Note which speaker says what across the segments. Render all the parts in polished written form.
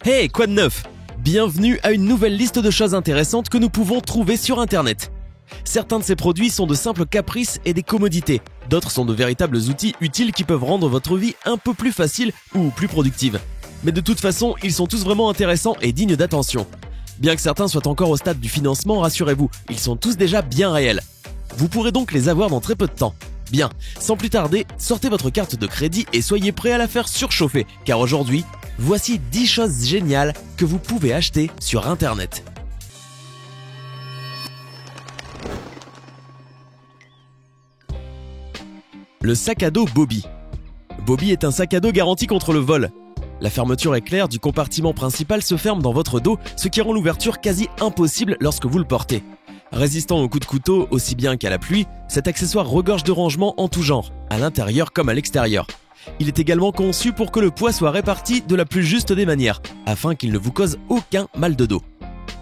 Speaker 1: Hey, quoi de neuf? Bienvenue à une nouvelle liste de choses intéressantes que nous pouvons trouver sur Internet. Certains de ces produits sont de simples caprices et des commodités. D'autres sont de véritables outils utiles qui peuvent rendre votre vie un peu plus facile ou plus productive. Mais de toute façon, ils sont tous vraiment intéressants et dignes d'attention. Bien que certains soient encore au stade du financement, rassurez-vous, ils sont tous déjà bien réels. Vous pourrez donc les avoir dans très peu de temps. Bien, sans plus tarder, sortez votre carte de crédit et soyez prêts à la faire surchauffer, car aujourd'hui, voici 10 choses géniales que vous pouvez acheter sur Internet. Le sac à dos Boby. Boby est un sac à dos garanti contre le vol. La fermeture éclair du compartiment principal se ferme dans votre dos, ce qui rend l'ouverture quasi impossible lorsque vous le portez. Résistant aux coups de couteau aussi bien qu'à la pluie, cet accessoire regorge de rangements en tout genre, à l'intérieur comme à l'extérieur. Il est également conçu pour que le poids soit réparti de la plus juste des manières, afin qu'il ne vous cause aucun mal de dos.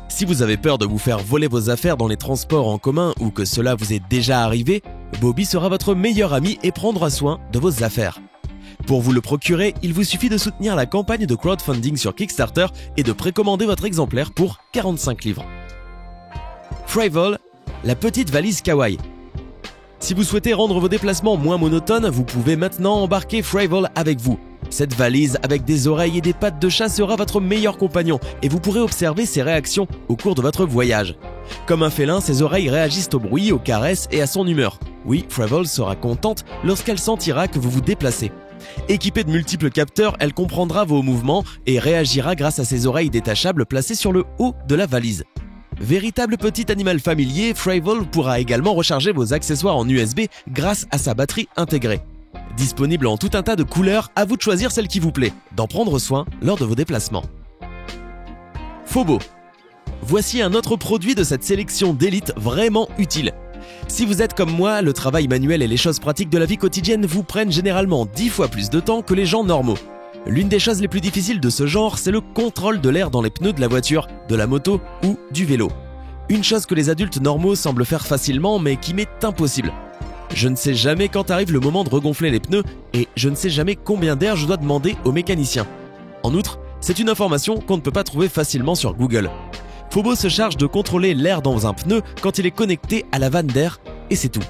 Speaker 1: Si vous avez peur de vous faire voler vos affaires dans les transports en commun ou que cela vous est déjà arrivé, Boby sera votre meilleur ami et prendra soin de vos affaires. Pour vous le procurer, il vous suffit de soutenir la campagne de crowdfunding sur Kickstarter et de précommander votre exemplaire pour 45 livres. Frivol, la petite valise kawaii. Si vous souhaitez rendre vos déplacements moins monotones, vous pouvez maintenant embarquer Frivol avec vous. Cette valise avec des oreilles et des pattes de chat sera votre meilleur compagnon et vous pourrez observer ses réactions au cours de votre voyage. Comme un félin, ses oreilles réagissent au bruit, aux caresses et à son humeur. Oui, Frivol sera contente lorsqu'elle sentira que vous vous déplacez. Équipée de multiples capteurs, elle comprendra vos mouvements et réagira grâce à ses oreilles détachables placées sur le haut de la valise. Véritable petit animal familier, Frivol pourra également recharger vos accessoires en USB grâce à sa batterie intégrée. Disponible en tout un tas de couleurs, à vous de choisir celle qui vous plaît, d'en prendre soin lors de vos déplacements. Fobo. Voici un autre produit de cette sélection d'élite vraiment utile. Si vous êtes comme moi, le travail manuel et les choses pratiques de la vie quotidienne vous prennent généralement 10 fois plus de temps que les gens normaux. L'une des choses les plus difficiles de ce genre, c'est le contrôle de l'air dans les pneus de la voiture, de la moto ou du vélo. Une chose que les adultes normaux semblent faire facilement mais qui m'est impossible. Je ne sais jamais quand arrive le moment de regonfler les pneus et je ne sais jamais combien d'air je dois demander au mécanicien. En outre, c'est une information qu'on ne peut pas trouver facilement sur Google. Fobo se charge de contrôler l'air dans un pneu quand il est connecté à la vanne d'air et c'est tout.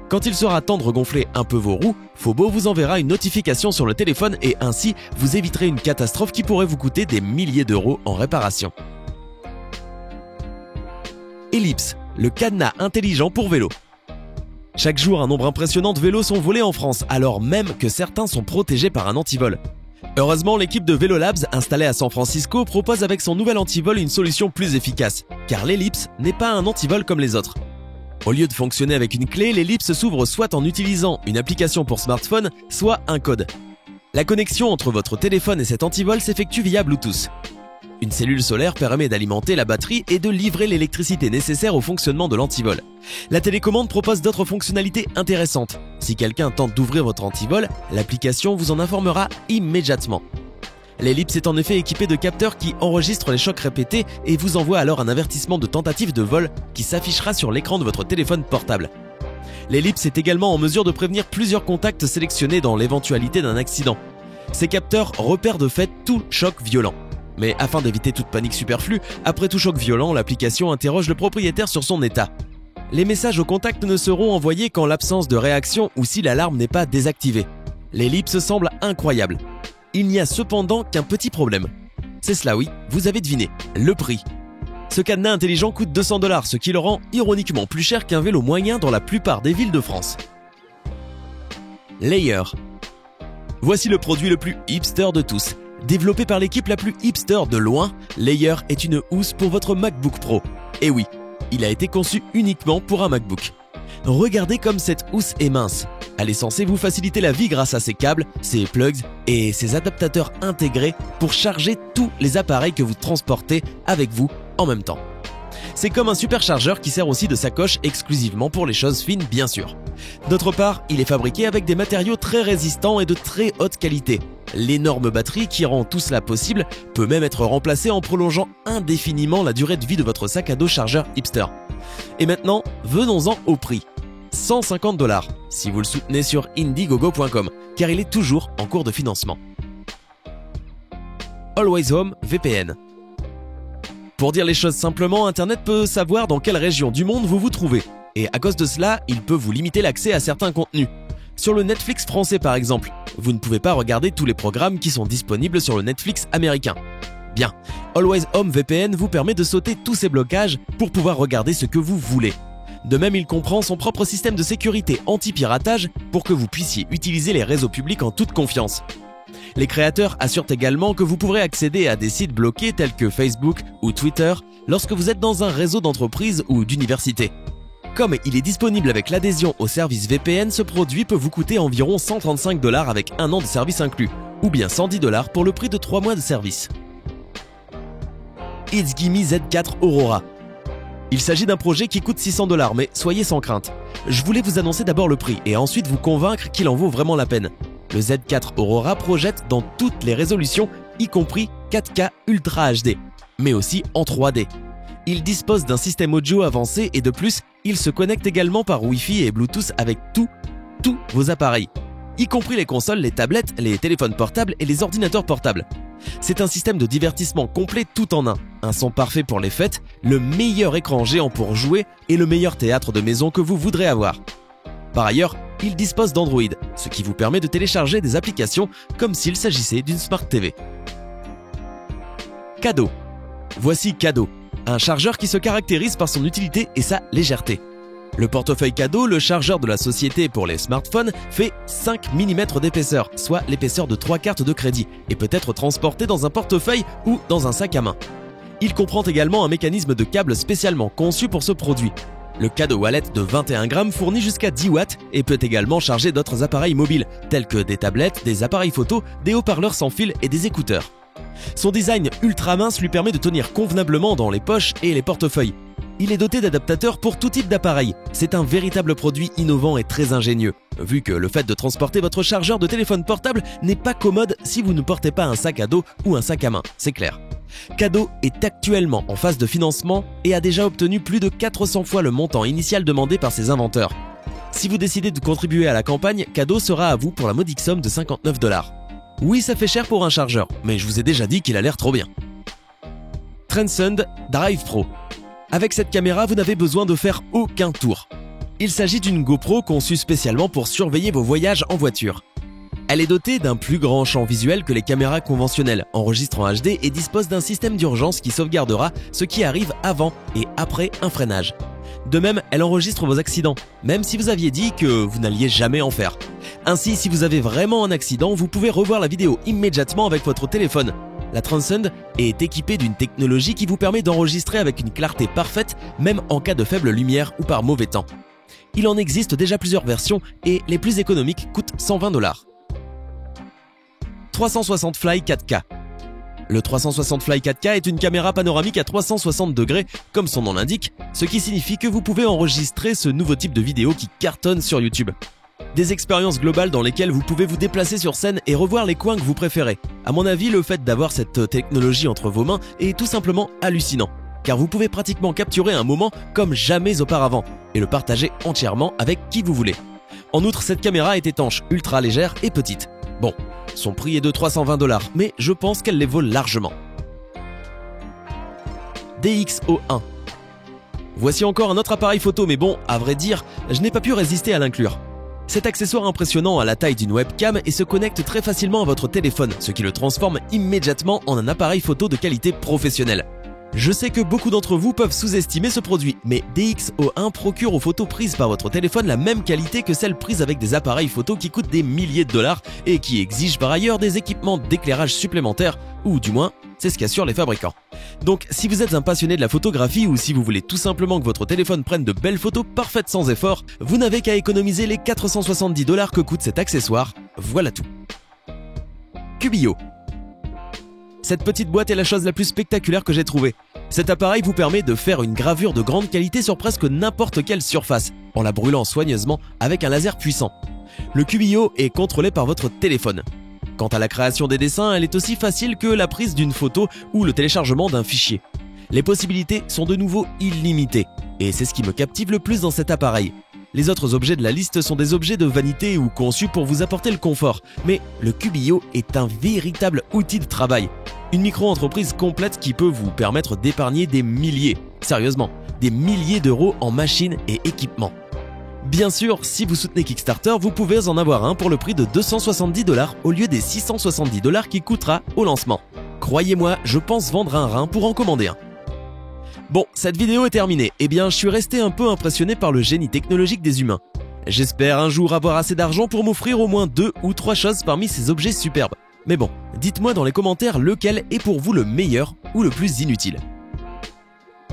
Speaker 1: Quand il sera temps de regonfler un peu vos roues, Fobo vous enverra une notification sur le téléphone et ainsi vous éviterez une catastrophe qui pourrait vous coûter des milliers d'euros en réparation. Ellipse, le cadenas intelligent pour vélo. Chaque jour, un nombre impressionnant de vélos sont volés en France, alors même que certains sont protégés par un antivol. Heureusement, l'équipe de Velo Labs, installée à San Francisco, propose avec son nouvel antivol une solution plus efficace, car l'ellipse n'est pas un antivol comme les autres. Au lieu de fonctionner avec une clé, l'ellipse s'ouvre soit en utilisant une application pour smartphone, soit un code. La connexion entre votre téléphone et cet antivol s'effectue via Bluetooth. Une cellule solaire permet d'alimenter la batterie et de livrer l'électricité nécessaire au fonctionnement de l'antivol. La télécommande propose d'autres fonctionnalités intéressantes. Si quelqu'un tente d'ouvrir votre antivol, l'application vous en informera immédiatement. L'ellipse est en effet équipée de capteurs qui enregistrent les chocs répétés et vous envoie alors un avertissement de tentative de vol qui s'affichera sur l'écran de votre téléphone portable. L'ellipse est également en mesure de prévenir plusieurs contacts sélectionnés dans l'éventualité d'un accident. Ces capteurs repèrent de fait tout choc violent. Mais afin d'éviter toute panique superflue, après tout choc violent, l'application interroge le propriétaire sur son état. Les messages au contact ne seront envoyés qu'en l'absence de réaction ou si l'alarme n'est pas désactivée. L'ellipse semble incroyable. Il n'y a cependant qu'un petit problème. C'est cela oui, vous avez deviné, le prix. Ce cadenas intelligent coûte 200 $, ce qui le rend ironiquement plus cher qu'un vélo moyen dans la plupart des villes de France. Layer. Voici le produit le plus hipster de tous. Développé par l'équipe la plus hipster de loin, Layer est une housse pour votre MacBook Pro. Et oui, il a été conçu uniquement pour un MacBook. Regardez comme cette housse est mince. Elle est censée vous faciliter la vie grâce à ses câbles, ses plugs et ses adaptateurs intégrés pour charger tous les appareils que vous transportez avec vous en même temps. C'est comme un superchargeur qui sert aussi de sacoche exclusivement pour les choses fines bien sûr. D'autre part, il est fabriqué avec des matériaux très résistants et de très haute qualité. L'énorme batterie qui rend tout cela possible peut même être remplacée en prolongeant indéfiniment la durée de vie de votre sac à dos chargeur hipster. Et maintenant, venons-en au prix. 150 $ si vous le soutenez sur Indiegogo.com, car il est toujours en cours de financement. Always Home VPN. Pour dire les choses simplement, Internet peut savoir dans quelle région du monde vous vous trouvez. Et à cause de cela, il peut vous limiter l'accès à certains contenus. Sur le Netflix français par exemple, vous ne pouvez pas regarder tous les programmes qui sont disponibles sur le Netflix américain. Bien, Always Home VPN vous permet de sauter tous ces blocages pour pouvoir regarder ce que vous voulez. De même, il comprend son propre système de sécurité anti-piratage pour que vous puissiez utiliser les réseaux publics en toute confiance. Les créateurs assurent également que vous pourrez accéder à des sites bloqués tels que Facebook ou Twitter lorsque vous êtes dans un réseau d'entreprise ou d'université. Comme il est disponible avec l'adhésion au service VPN, ce produit peut vous coûter environ 135$ avec un an de service inclus, ou bien 110$ pour le prix de 3 mois de service. It's Gimme Z4 Aurora. Il s'agit d'un projet qui coûte 600$, mais soyez sans crainte. Je voulais vous annoncer d'abord le prix et ensuite vous convaincre qu'il en vaut vraiment la peine. Le Z4 Aurora projette dans toutes les résolutions, y compris 4K Ultra HD, mais aussi en 3D. Il dispose d'un système audio avancé et de plus, il se connecte également par Wi-Fi et Bluetooth avec tous vos appareils, y compris les consoles, les tablettes, les téléphones portables et les ordinateurs portables. C'est un système de divertissement complet tout en un son parfait pour les fêtes, le meilleur écran géant pour jouer et le meilleur théâtre de maison que vous voudrez avoir. Par ailleurs, il dispose d'Android, ce qui vous permet de télécharger des applications comme s'il s'agissait d'une Smart TV. Cadeau. Voici Cadeau, un chargeur qui se caractérise par son utilité et sa légèreté. Le portefeuille Cadeau, le chargeur de la société pour les smartphones, fait 5 mm d'épaisseur, soit l'épaisseur de 3 cartes de crédit, et peut être transporté dans un portefeuille ou dans un sac à main. Il comprend également un mécanisme de câble spécialement conçu pour ce produit. Le Cadeau Wallet de 21 grammes fournit jusqu'à 10 watts et peut également charger d'autres appareils mobiles, tels que des tablettes, des appareils photo, des haut-parleurs sans fil et des écouteurs. Son design ultra mince lui permet de tenir convenablement dans les poches et les portefeuilles. Il est doté d'adaptateurs pour tout type d'appareil. C'est un véritable produit innovant et très ingénieux, vu que le fait de transporter votre chargeur de téléphone portable n'est pas commode si vous ne portez pas un sac à dos ou un sac à main, c'est clair. Cadeau est actuellement en phase de financement et a déjà obtenu plus de 400 fois le montant initial demandé par ses inventeurs. Si vous décidez de contribuer à la campagne, Cadeau sera à vous pour la modique somme de 59$. Oui, ça fait cher pour un chargeur, mais je vous ai déjà dit qu'il a l'air trop bien. Transcend Drive Pro. Avec cette caméra, vous n'avez besoin de faire aucun tour. Il s'agit d'une GoPro conçue spécialement pour surveiller vos voyages en voiture. Elle est dotée d'un plus grand champ visuel que les caméras conventionnelles, enregistre en HD et dispose d'un système d'urgence qui sauvegardera ce qui arrive avant et après un freinage. De même, elle enregistre vos accidents, même si vous aviez dit que vous n'alliez jamais en faire. Ainsi, si vous avez vraiment un accident, vous pouvez revoir la vidéo immédiatement avec votre téléphone. La Transcend est équipée d'une technologie qui vous permet d'enregistrer avec une clarté parfaite, même en cas de faible lumière ou par mauvais temps. Il en existe déjà plusieurs versions et les plus économiques coûtent 120$. 360 Fly 4K. Le 360 Fly 4K est une caméra panoramique à 360 degrés, comme son nom l'indique, ce qui signifie que vous pouvez enregistrer ce nouveau type de vidéo qui cartonne sur YouTube. Des expériences globales dans lesquelles vous pouvez vous déplacer sur scène et revoir les coins que vous préférez. À mon avis, le fait d'avoir cette technologie entre vos mains est tout simplement hallucinant, car vous pouvez pratiquement capturer un moment comme jamais auparavant et le partager entièrement avec qui vous voulez. En outre, cette caméra est étanche, ultra légère et petite. Bon, son prix est de 320$, mais je pense qu'elle les vaut largement. DxO1. Voici encore un autre appareil photo, mais bon, à vrai dire, je n'ai pas pu résister à l'inclure. Cet accessoire impressionnant a la taille d'une webcam et se connecte très facilement à votre téléphone, ce qui le transforme immédiatement en un appareil photo de qualité professionnelle. Je sais que beaucoup d'entre vous peuvent sous-estimer ce produit, mais DxO1 procure aux photos prises par votre téléphone la même qualité que celles prises avec des appareils photo qui coûtent des milliers de dollars et qui exigent par ailleurs des équipements d'éclairage supplémentaires, ou du moins, c'est ce qu'assurent les fabricants. Donc, si vous êtes un passionné de la photographie ou si vous voulez tout simplement que votre téléphone prenne de belles photos parfaites sans effort, vous n'avez qu'à économiser les 470$ que coûte cet accessoire, voilà tout. Qubio. Cette petite boîte est la chose la plus spectaculaire que j'ai trouvée. Cet appareil vous permet de faire une gravure de grande qualité sur presque n'importe quelle surface, en la brûlant soigneusement avec un laser puissant. Le Qubio est contrôlé par votre téléphone. Quant à la création des dessins, elle est aussi facile que la prise d'une photo ou le téléchargement d'un fichier. Les possibilités sont de nouveau illimitées, et c'est ce qui me captive le plus dans cet appareil. Les autres objets de la liste sont des objets de vanité ou conçus pour vous apporter le confort, mais le Qubio est un véritable outil de travail. Une micro-entreprise complète qui peut vous permettre d'épargner des milliers, sérieusement, des milliers d'euros en machines et équipements. Bien sûr, si vous soutenez Kickstarter, vous pouvez en avoir un pour le prix de 270$ au lieu des 670$ qu'il coûtera au lancement. Croyez-moi, je pense vendre un rein pour en commander un. Bon, cette vidéo est terminée. Eh bien, je suis resté un peu impressionné par le génie technologique des humains. J'espère un jour avoir assez d'argent pour m'offrir au moins 2 ou 3 choses parmi ces objets superbes. Mais bon, dites-moi dans les commentaires lequel est pour vous le meilleur ou le plus inutile.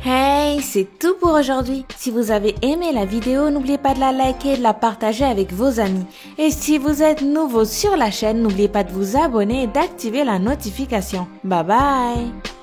Speaker 2: Hey, c'est tout pour aujourd'hui. Si vous avez aimé la vidéo, n'oubliez pas de la liker et de la partager avec vos amis. Et si vous êtes nouveau sur la chaîne, n'oubliez pas de vous abonner et d'activer la notification. Bye bye!